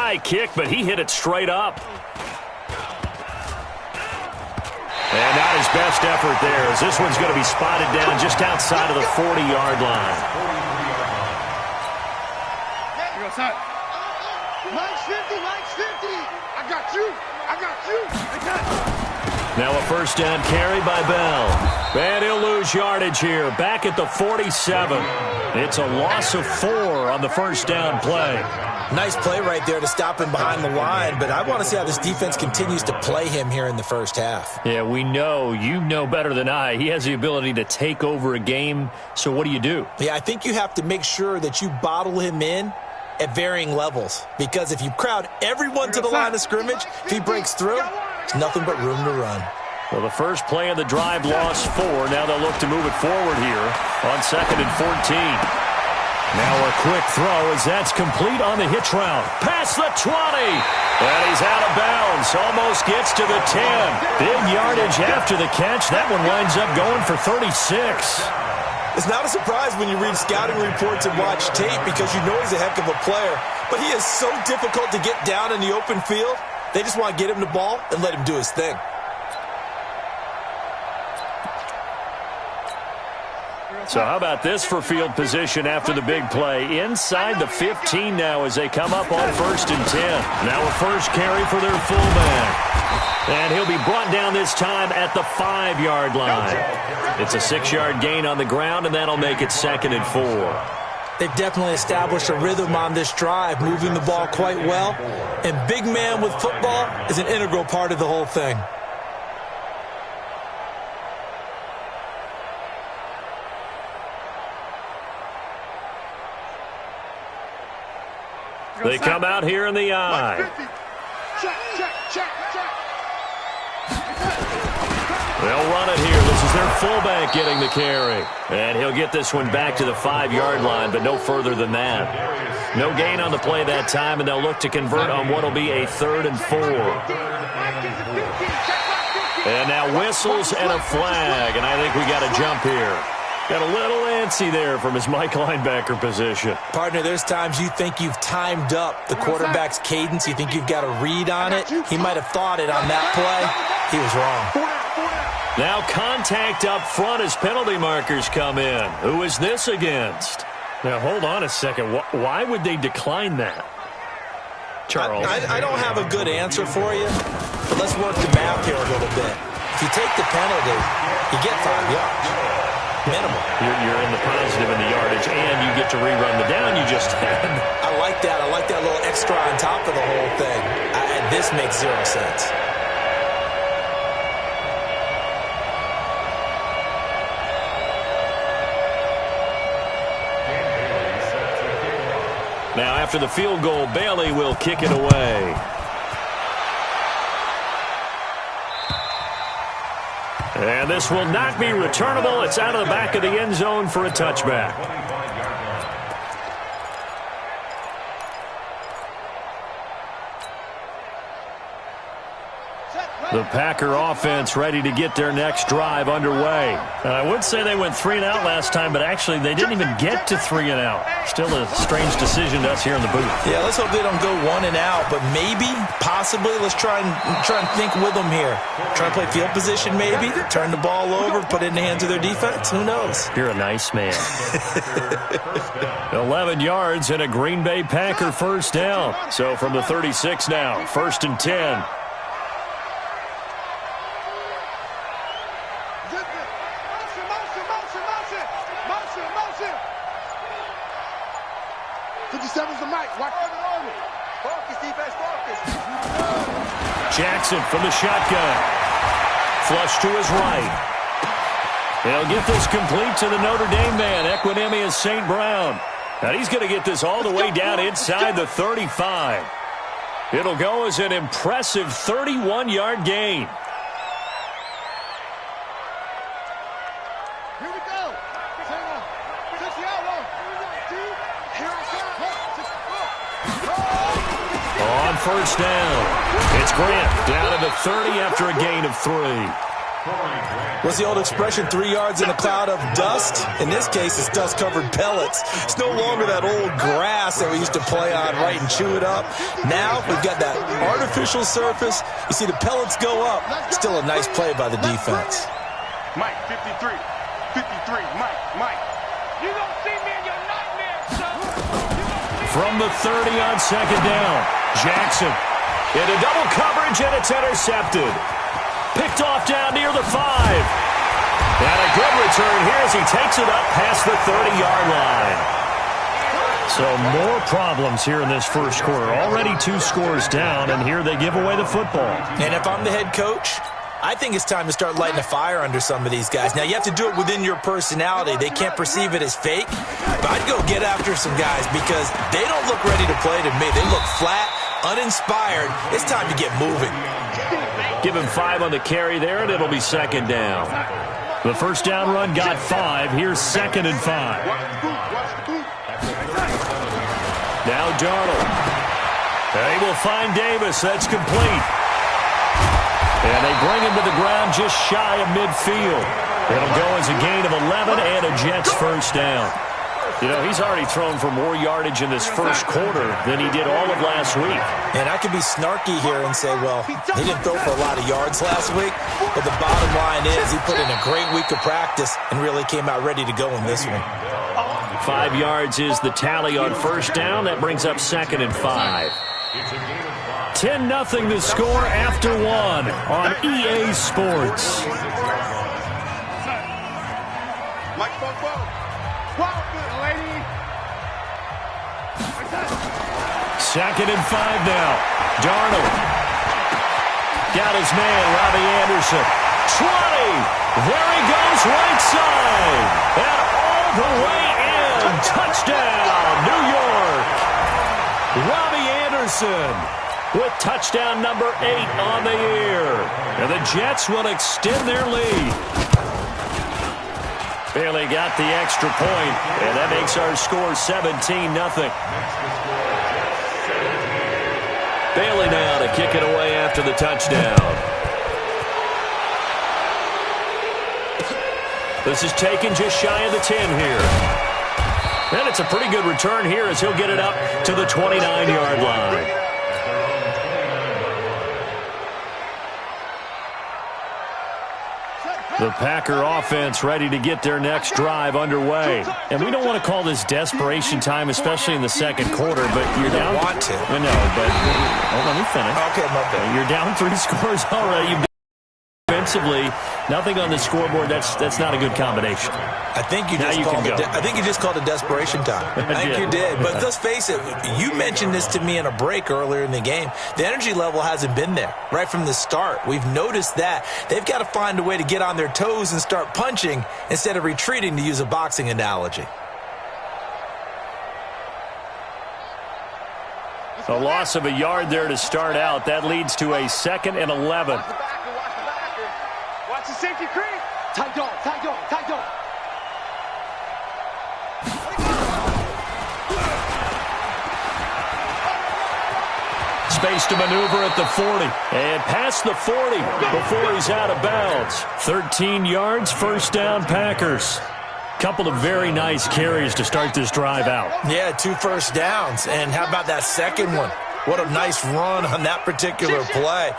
high kick, but he hit it straight up. And not his best effort there, as this one's going to be spotted down just outside of the 40-yard line. Here goes that. Mike's 50, Mike's 50. I got you. Now a first down carry by Bell. And he'll lose yardage here, back at the 47. It's a loss of 4 on the first down play. Nice play right there to stop him behind the line, but I want to see how this defense continues to play him here in the first half. Yeah, we know. You know better than I. He has the ability to take over a game, so what do? Yeah, I think you have to make sure that you bottle him in at varying levels, because if you crowd everyone to the line of scrimmage, if he breaks through, there's nothing but room to run. Well, the first play of the drive lost 4. Now they'll look to move it forward here on 2nd and 14. Now a quick throw as that's complete on the hitch route. Past the 20. And he's out of bounds. Almost gets to the 10. Big yardage after the catch. That one winds up going for 36. It's not a surprise when you read scouting reports and watch tape, because you know he's a heck of a player. But he is so difficult to get down in the open field. They just want to get him the ball and let him do his thing. So how about this for field position after the big play? Inside the 15 now as they come up on 1st and 10. Now a first carry for their fullback. And he'll be brought down this time at the 5-yard line. It's a 6-yard gain on the ground, and that'll make it 2nd and 4. They've definitely established a rhythm on this drive, moving the ball quite well. And big man with football is an integral part of the whole thing. They come out here in the eye. They'll run it here. This is their fullback getting the carry. And he'll get this one back to the 5-yard line, but no further than that. No gain on the play that time, and they'll look to convert on what will be a 3rd and 4. And now whistles and a flag, and I think we got a jump here. Got a little antsy there from his Mike linebacker position. Partner, there's times you think you've timed up the quarterback's cadence. You think you've got a read on it. He might have thought it on that play. He was wrong. Now contact up front as penalty markers come in. Who is this against? Now, hold on a second. Why would they decline that? Charles. I don't have a good answer for you, but let's work the math here a little bit. If you take the penalty, you get 5 yards. Minimal. You're in the positive in the yardage, and you get to rerun the down you just had. I like that. I like that little extra on top of the whole thing. And this makes 0 sense. Now, after the field goal, Bailey will kick it away. And this will not be returnable. It's out of the back of the end zone for a touchback. The Packer offense ready to get their next drive underway. And I would say they went 3 and out last time, but actually they didn't even get to 3 and out. Still a strange decision to us here in the booth. Yeah, let's hope they don't go 1 and out, but maybe, possibly, let's try and think with them here. Try to play field position maybe, turn the ball over, put it in the hands of their defense. Who knows? You're a nice man. 11 yards and a Green Bay Packer first down. So from the 36 now, 1st and 10. Jackson from the shotgun. Flush to his right. He'll get this complete to the Notre Dame man, Equinemius St. Brown. And he's going to get this all the way down inside the 35. It'll go as an impressive 31-yard gain. Here we go. On first down, it's Grant down to the 30 after a gain of 3. What's the old expression, 3 yards in a cloud of dust? In this case, it's dust-covered pellets. It's no longer that old grass that we used to play on, right, and chew it up. Now we've got that artificial surface. You see the pellets go up. Still a nice play by the defense. Mike, 53. 53. Mike. You don't see me in your nightmare, son. From the 30 on second down, Jackson into double coverage, and it's intercepted. Picked off down near the 5. And a good return here as he takes it up past the 30-yard line. So more problems here in this first quarter. Already 2 scores down, and here they give away the football. And if I'm the head coach, I think it's time to start lighting a fire under some of these guys. Now, you have to do it within your personality. They can't perceive it as fake. But I'd go get after some guys because they don't look ready to play to me. They look flat, uninspired. It's time to get moving. Give him 5 on the carry there, and it'll be second down. The first down run got 5. Here's second and 5. Now Darnold. They will find Davis. That's complete. And they bring him to the ground just shy of midfield. It'll go as a gain of 11 and a Jets first down. You know, he's already thrown for more yardage in this first quarter than he did all of last week. And I could be snarky here and say, well, he didn't throw for a lot of yards last week. But the bottom line is he put in a great week of practice and really came out ready to go in this one. 5 yards is the tally on first down. That brings up second and 5. 10-0 the score after 1 on EA Sports. Mike, wow, good lady. Second and 5 now. Darnold. Got his man, Robbie Anderson. 20. There he goes, right side. And all the way in. Touchdown, New York. Robbie Anderson with touchdown number 8 on the year. And the Jets will extend their lead. Bailey got the extra point, and that makes our score 17-0. Bailey now to kick it away after the touchdown. This is taken just shy of the 10 here. And it's a pretty good return here as he'll get it up to the 29-yard line. The Packer offense ready to get their next drive underway. And we don't want to call this desperation time, especially in the second quarter, but you're down. Want to. I know, but let me finish. Okay, my bad. You're down 3 scores already. Defensively, nothing on the scoreboard. That's not a good combination. I think you just called it desperation time. I think you did. But let's face it, you mentioned this to me in a break earlier in the game. The energy level hasn't been there right from the start. We've noticed that. They've got to find a way to get on their toes and start punching instead of retreating, to use a boxing analogy. A loss of a yard there to start out. That leads to a 2nd and 11. Watch the safety creep. Tight dog. Space to maneuver at the 40. And past the 40 before he's out of bounds. 13 yards, first down, Packers. Couple of very nice carries to start this drive out. Yeah, 2 first downs. And how about that second one? What a nice run on that particular play.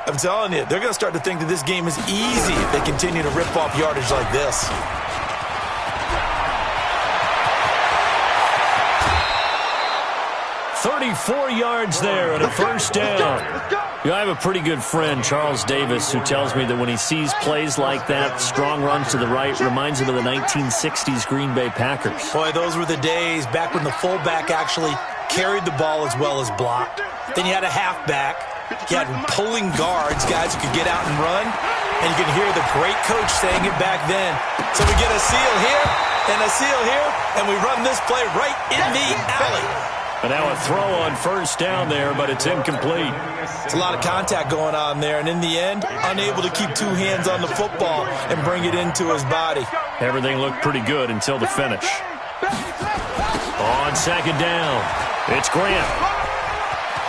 I'm telling you, they're going to start to think that this game is easy if they continue to rip off yardage like this. "34 yards there and a first down." You know, I have a pretty good friend, Charles Davis, who tells me that when he sees plays like that, strong runs to the right, reminds him of the 1960s Green Bay Packers. Boy, those were the days back when the fullback actually carried the ball as well as blocked. Then you had a halfback. You had pulling guards, guys who could get out and run. And you could hear the great coach saying it back then. So we get a seal here and a seal here, and we run this play right in the alley. But now a throw on first down there, but it's incomplete. It's a lot of contact going on there, and in the end, unable to keep 2 hands on the football and bring it into his body. Everything looked pretty good until the finish. On second down, it's Grant.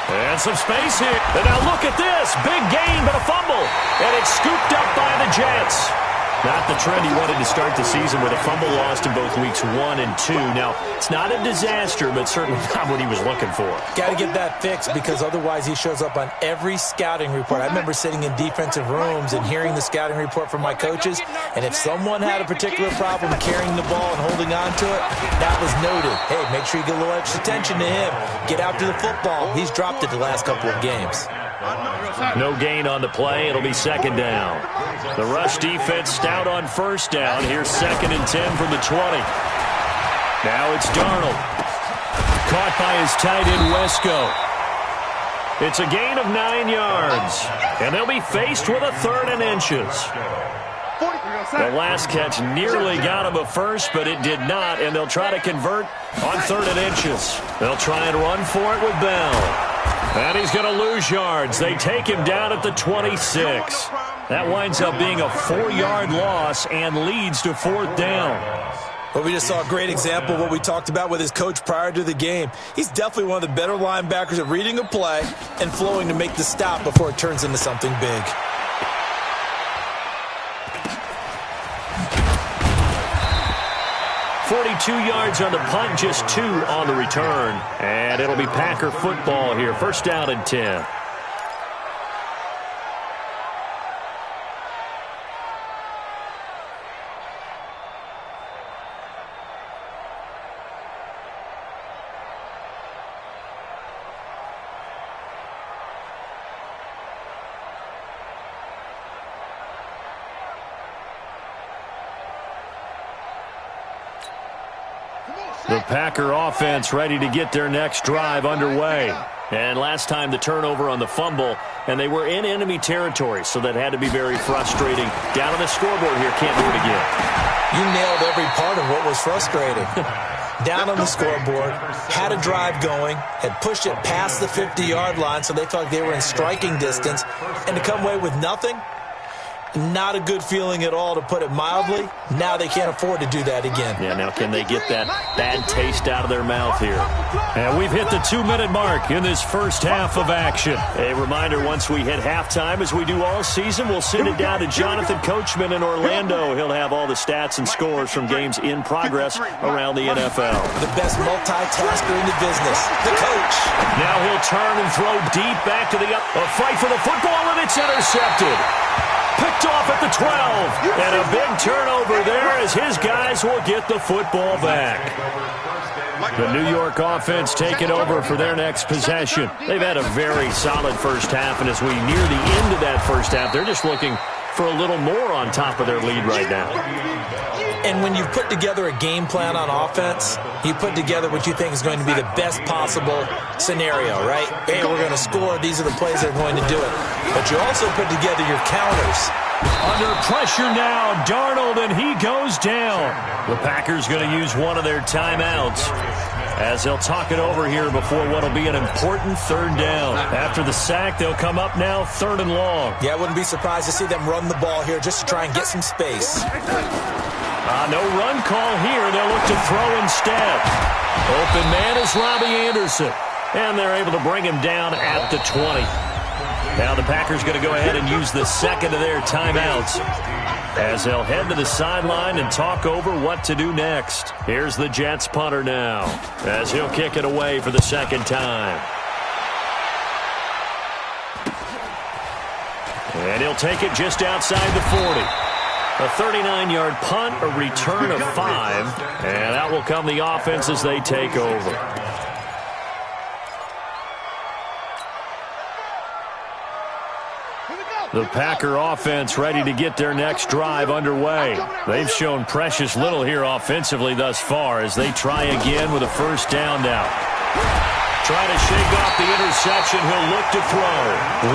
And some space here. And now look at this. Big gain, but a fumble. And it's scooped up by the Jets. Not the trend he wanted to start the season with a fumble lost in both weeks 1 and 2. Now, it's not a disaster, but certainly not what he was looking for. Got to get that fixed because otherwise he shows up on every scouting report. I remember sitting in defensive rooms and hearing the scouting report from my coaches, and if someone had a particular problem carrying the ball and holding on to it, that was noted. Hey, make sure you get a little extra attention to him. Get after the football. He's dropped it the last couple of games. No gain on the play. It'll be second down. The rush defense stout on first down. Here's 2nd and 10 from the 20. Now it's Darnold. Caught by his tight end, Wesco. It's a gain of 9 yards. And they'll be faced with a 3rd and inches. The last catch nearly got him a first, but it did not. And they'll try to convert on 3rd and inches. They'll try and run for it with Bell. And he's going to lose yards. They take him down at the 26. That winds up being a 4-yard loss and leads to 4th down. Well, we just saw a great example of what we talked about with his coach prior to the game. He's definitely one of the better linebackers at reading a play and flowing to make the stop before it turns into something big. .42 yards on the punt, just 2 on the return. And it'll be Packer football here. 1st down and 10. The Packer offense ready to get their next drive underway. And last time the turnover on the fumble, and they were in enemy territory, so that had to be very frustrating. Down on the scoreboard here, can't do it again. You nailed every part of what was frustrating. Down on the scoreboard, had a drive going, had pushed it past the 50-yard line, so they felt like they were in striking distance, and to come away with nothing, not a good feeling at all, to put it mildly. Now they can't afford to do that again. Yeah, now can they get that bad taste out of their mouth here? And we've hit the 2-minute mark in this first half of action. A reminder, once we hit halftime, as we do all season, we'll send it down to Jonathan Coachman in Orlando. He'll have all the stats and scores from games in progress around the NFL. The best multitasker in the business, the coach. Now he'll turn and throw deep back to the a fight for the football, and it's intercepted. Picked off at the 12. And a big turnover there as his guys will get the football back. The New York offense taking over for their next possession. They've had a very solid first half, and as we near the end of that first half, they're just looking for a little more on top of their lead right now. And when you put together a game plan on offense, you put together what you think is going to be the best possible scenario, right? Hey, we're going to score. These are the plays that are going to do it. But you also put together your counters. Under pressure now, Darnold, and he goes down. The Packers going to use one of their timeouts as they'll talk it over here before what will be an important 3rd down. After the sack, they'll come up now 3rd and long. Yeah, I wouldn't be surprised to see them run the ball here just to try and get some space. No run call here. They'll look to throw instead. Open man is Robbie Anderson. And they're able to bring him down at the 20. Now the Packers going to go ahead and use the 2nd of their timeouts as they'll head to the sideline and talk over what to do next. Here's the Jets punter now as he'll kick it away for the 2nd time. And he'll take it just outside the 40. A 39-yard punt, a return of 5, and out will come the offense as they take over. The Packer offense ready to get their next drive underway. They've shown precious little here offensively thus far as they try again with a 1st down now. Trying to shake off the interception, he'll look to throw.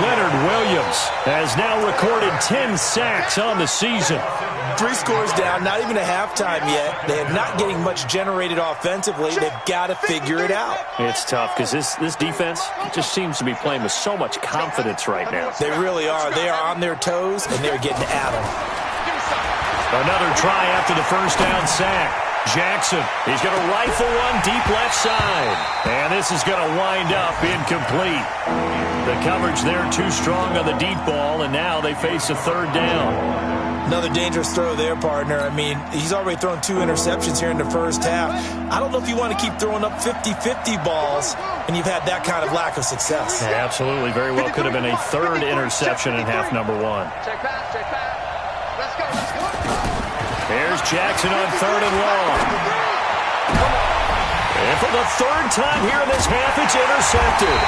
Leonard Williams has now recorded 10 sacks on the season. 3 scores down, not even a halftime yet. They are not getting much generated offensively. They've got to figure it out. It's tough because this defense just seems to be playing with so much confidence right now. They really are. They are on their toes, and they're getting at them. Another try after the 1st down sack. Jackson, he's going to rifle one deep left side. And this is going to wind up incomplete. The coverage there too strong on the deep ball, and now they face a third down. Another dangerous throw there, partner. I mean, he's already thrown 2 interceptions here in the first half. I don't know if you want to keep throwing up 50-50 balls, and you've had that kind of lack of success. Yeah, absolutely. Very well could have been a third interception in half number 1. Check pass, check pass. Let's go, let's go. Here's Jackson on 3rd and long. And for the 3rd time here in this half, it's intercepted.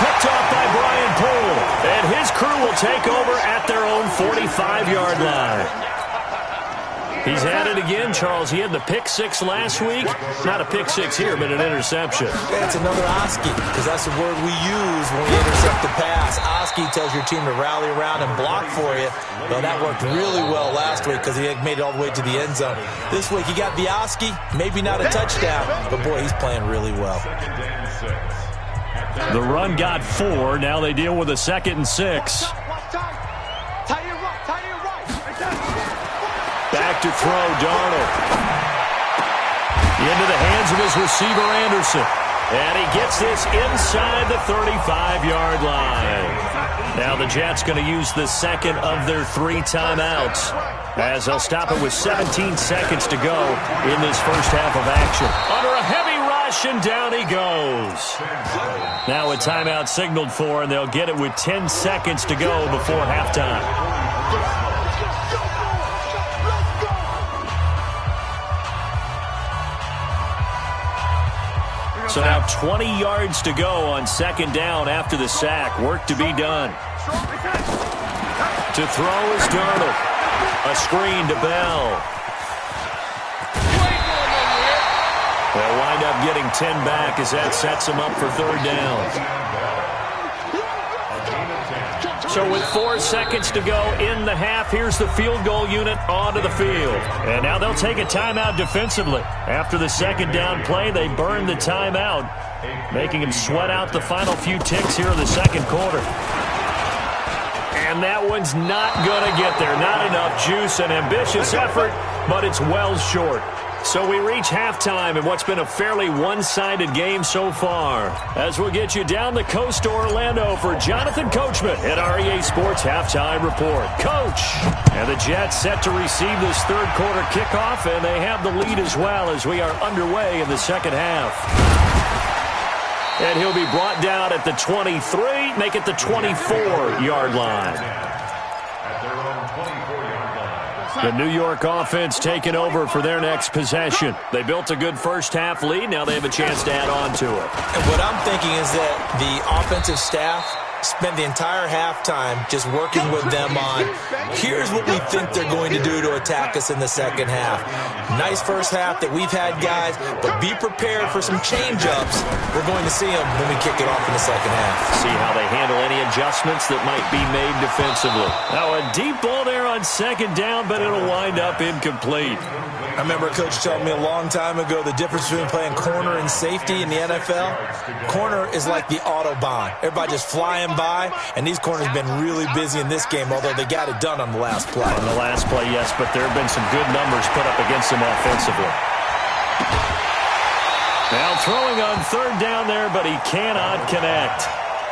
Picked off by Brian Poole. And his crew will take over at their own 45-yard line. He's at it again, Charles. He had the pick 6 last week. Not a pick 6 here, but an interception. That's another Oski, because that's the word we use when we intercept the pass. Oski tells your team to rally around and block for you. Well, that worked really well last week because he made it all the way to the end zone. This week, he got the Oski, maybe not a touchdown, but boy, he's playing really well. The run got 4. Now they deal with a 2nd and 6. Back to throw, Darnold. Into the hands of his receiver, Anderson. And he gets this inside the 35-yard line. Now the Jets going to use the 2nd of their 3 timeouts, as they'll stop it with 17 seconds to go in this first half of action. Under a heavy rush, and down he goes. Now a timeout signaled for, and they'll get it with 10 seconds to go before halftime. So now 20 yards to go on 2nd down after the sack. Work to be done. To throw is Darnold. A screen to Bell. They'll wind up getting 10 back as that sets them up for 3rd down. So with 4 seconds to go in the half, here's the field goal unit onto the field. And now they'll take a timeout defensively. After the 2nd down play, they burn the timeout, making him sweat out the final few ticks here in the 2nd quarter. And that one's not going to get there. Not enough juice, an ambitious effort, but it's well short. So we reach halftime in what's been a fairly one-sided game so far. As we'll get you down the coast to Orlando for Jonathan Coachman at REA Sports Halftime Report. Coach! And the Jets set to receive this 3rd quarter kickoff, and they have the lead as well as we are underway in the 2nd half. And he'll be brought down at the 23, make it the 24-yard line. The New York offense taking over for their next possession. They built a good first half lead. Now they have a chance to add on to it. And what I'm thinking is that the offensive staff spent the entire halftime just working with them on, here's what we think they're going to do to attack us in the 2nd half. Nice first half that we've had, guys, but be prepared for some change-ups. We're going to see them when we kick it off in the 2nd half. See how they handle any adjustments that might be made defensively. Now a deep ball there on 2nd down, but it'll wind up incomplete. I remember a coach telling me a long time ago the difference between playing corner and safety in the NFL. Corner is like the Autobahn. Everybody just flying by, and these corners have been really busy in this game, although they got it done on the last play. On the last play, yes, but there have been some good numbers put up against them offensively. Now throwing on 3rd down there, but he cannot connect.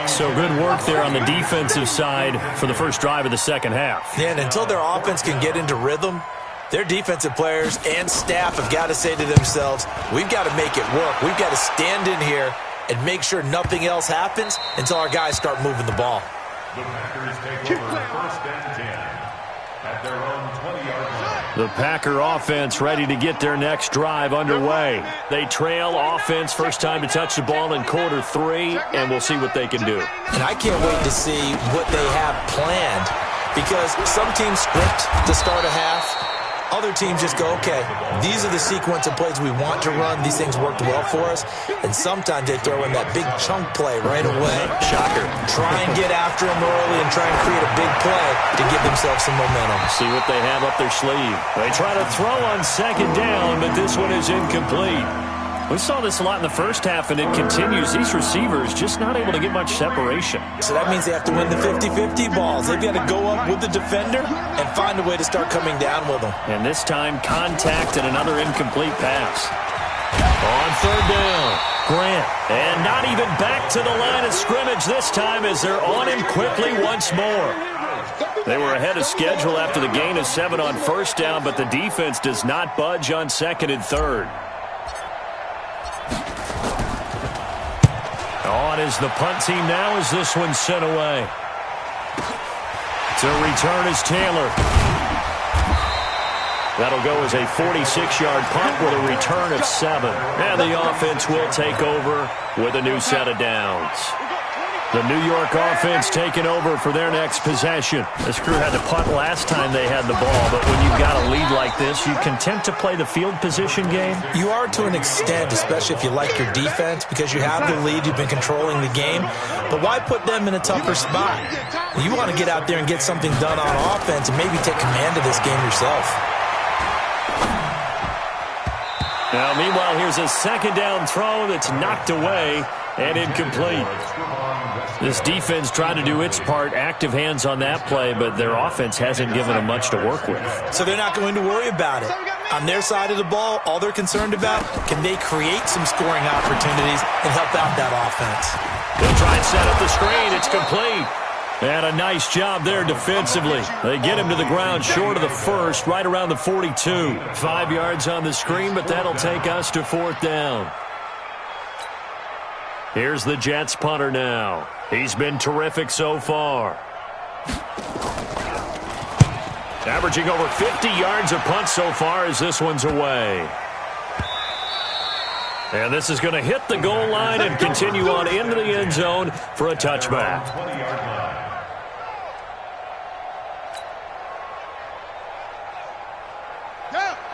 So good work there on the defensive side for the first drive of the 2nd half. Yeah, and until their offense can get into rhythm, their defensive players and staff have got to say to themselves, we've got to make it work. We've got to stand in here and make sure nothing else happens until our guys start moving the ball. The Packers take over 1st and 10 at their own 20-yard line. The Packer offense ready to get their next drive underway. They trail offense, first time to touch the ball in quarter 3, and we'll see what they can do. And I can't wait to see what they have planned, because some teams script to start a half. Other teams just go, okay, these are the sequence of plays we want to run. These things worked well for us. And sometimes they throw in that big chunk play right away. Shocker. Try and get after them early and try and create a big play to give themselves some momentum. See what they have up their sleeve. They try to throw on 2nd down, but this one is incomplete. We saw this a lot in the first half, and it continues. These receivers just not able to get much separation. So that means they have to win the 50-50 balls. They've got to go up with the defender and find a way to start coming down with them. And this time, contact and another incomplete pass. On third down, Grant. And not even back to the line of scrimmage this time as they're on him quickly once more. They were ahead of schedule after the gain of 7 on first down, but the defense does not budge on second and third. On is the punt team now as this one's sent away. To return is Taylor. That'll go as a 46-yard punt with a return of 7. And the offense will take over with a new set of downs. The New York offense taking over for their next possession. This crew had to punt last time they had the ball, but when you've got a lead like this, you content to play the field position game? You are to an extent, especially if you like your defense, because you have the lead, you've been controlling the game. But why put them in a tougher spot? You want to get out there and get something done on offense and maybe take command of this game yourself. Now, meanwhile, here's a second down throw that's knocked away and incomplete. This defense tried to do its part, active hands on that play, but their offense hasn't given them much to work with. So they're not going to worry about it. On their side of the ball, all they're concerned about, can they create some scoring opportunities and help out that offense? They'll try and set up the screen. It's complete. And a nice job there defensively. They get him to the ground short of the first, right around the 42. 5 yards on the screen, but that'll take us to fourth down. Here's the Jets punter now. He's been terrific so far. Averaging over 50 yards a punt so far as this one's away. And this is going to hit the goal line and continue on into the end zone for a touchback.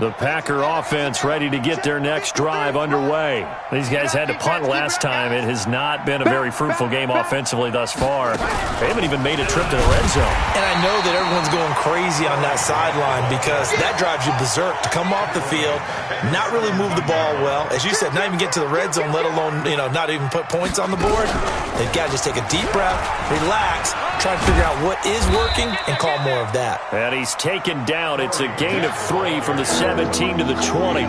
The Packer offense ready to get their next drive underway. These guys had to punt last time. It has not been a very fruitful game offensively thus far. They haven't even made a trip to the red zone. And I know that everyone's going crazy on that sideline because that drives you berserk to come off the field, not really move the ball well. As you said, not even get to the red zone, let alone, not even put points on the board. They've got to just take a deep breath, relax, try to figure out what is working and call more of that. And he's taken down. It's a gain of 3 from the 17 to the 20.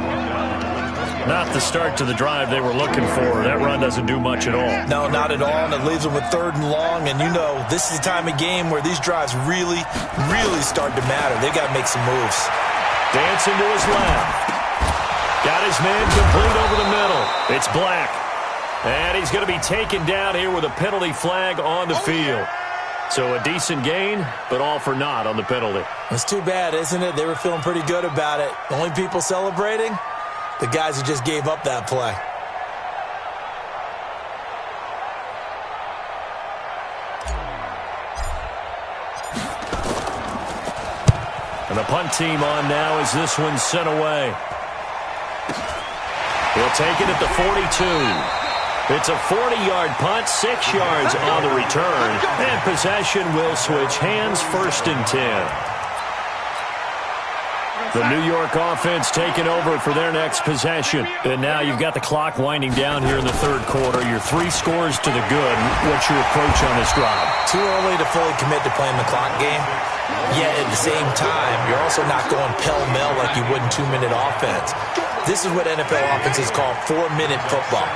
Not the start to the drive they were looking for. That run doesn't do much at all. No, not at all, and it leaves them with 3rd and long. And this is the time of game where these drives really, really start to matter. They've got to make some moves. Dancing to his left. Got his man complete over the middle. It's Black. And he's going to be taken down here with a penalty flag on the field. So a decent gain, but all for naught on the penalty. It's too bad, isn't it? They were feeling pretty good about it. The only people celebrating, the guys who just gave up that play. And the punt team on now as this one's sent away. He'll take it at the 42. It's a 40-yard punt, 6 yards on the return, and possession will switch hands, 1st and 10. The New York offense taking over for their next possession. And now you've got the clock winding down here in the 3rd quarter. You're 3 scores to the good. What's your approach on this drive? Too early to fully commit to playing the clock game. Yet at the same time, you're also not going pell-mell like you would in 2-minute offense. This is what NFL offenses call 4-minute football.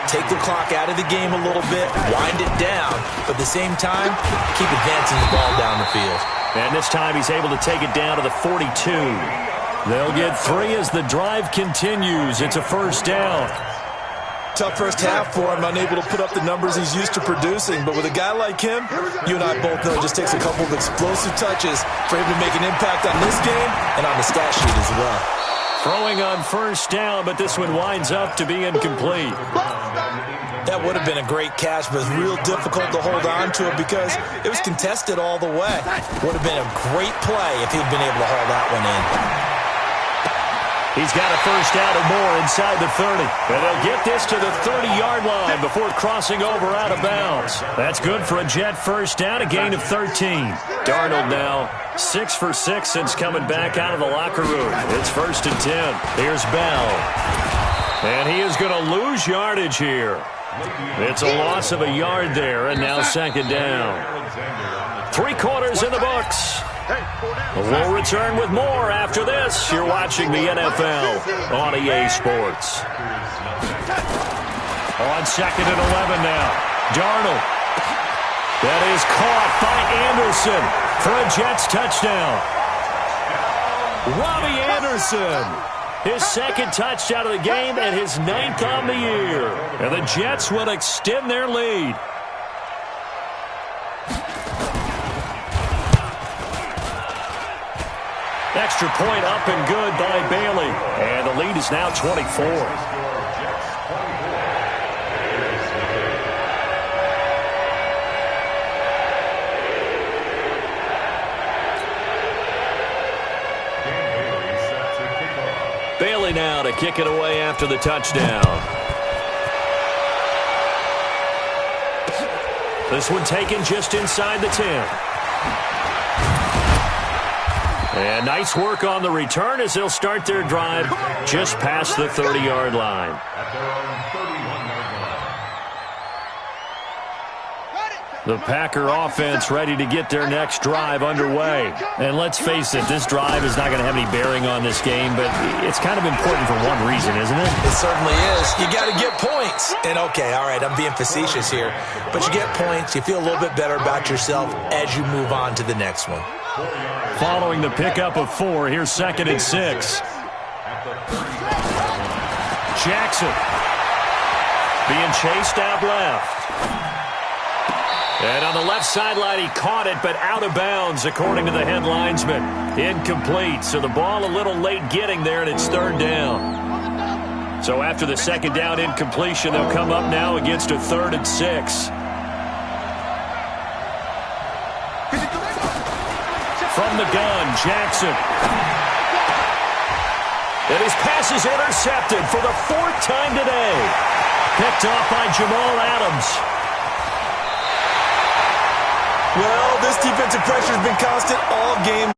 Take the clock out of the game a little bit, wind it down, but at the same time, keep advancing the ball down the field. And this time he's able to take it down to the 42. They'll get 3 as the drive continues. It's a 1st down. Tough first half for him, unable to put up the numbers he's used to producing. But with a guy like him, you and I both know it just takes a couple of explosive touches for him to make an impact on this game and on the stat sheet as well. Throwing on 1st down, but this one winds up to be incomplete. That would have been a great catch, but it's real difficult to hold on to it because it was contested all the way. Would have been a great play if he'd been able to haul that one in. He's got a 1st down and more inside the 30. And they'll get this to the 30-yard line before crossing over out of bounds. That's good for a Jet 1st down, a gain of 13. Darnold now 6 for 6 since coming back out of the locker room. It's 1st and 10. Here's Bell. And he is going to lose yardage here. It's a loss of a yard there, and now second down. 3 quarters in the books. We'll return with more after this. You're watching the NFL on EA Sports. On second and 11 now. Darnold. That is caught by Anderson for a Jets touchdown. Robbie Anderson. His second touchdown of the game and his 9th on the year. And the Jets will extend their lead. Extra point up and good by Bailey. And the lead is now 24. Bailey now to kick it away after the touchdown. This one taken just inside the 10. And nice work on the return as they'll start their drive just past the 30-yard line. At their own 31-yard line. The Packer offense ready to get their next drive underway. And let's face it, this drive is not going to have any bearing on this game, but it's kind of important for one reason, isn't it? It certainly is. You got to get points. And okay, all right, I'm being facetious here, but you get points, you feel a little bit better about yourself as you move on to the next one. Following the pickup of 4, here's second and 6. Jackson being chased out left. And on the left sideline, he caught it, but out of bounds, according to the head linesman. Incomplete, so the ball a little late getting there, and it's third down. So after the second down incompletion, they'll come up now against a 3rd and 6. From the gun, Jackson. And his pass is intercepted for the 4th time today. Picked off by Jamal Adams. Well, this defensive pressure has been constant all game.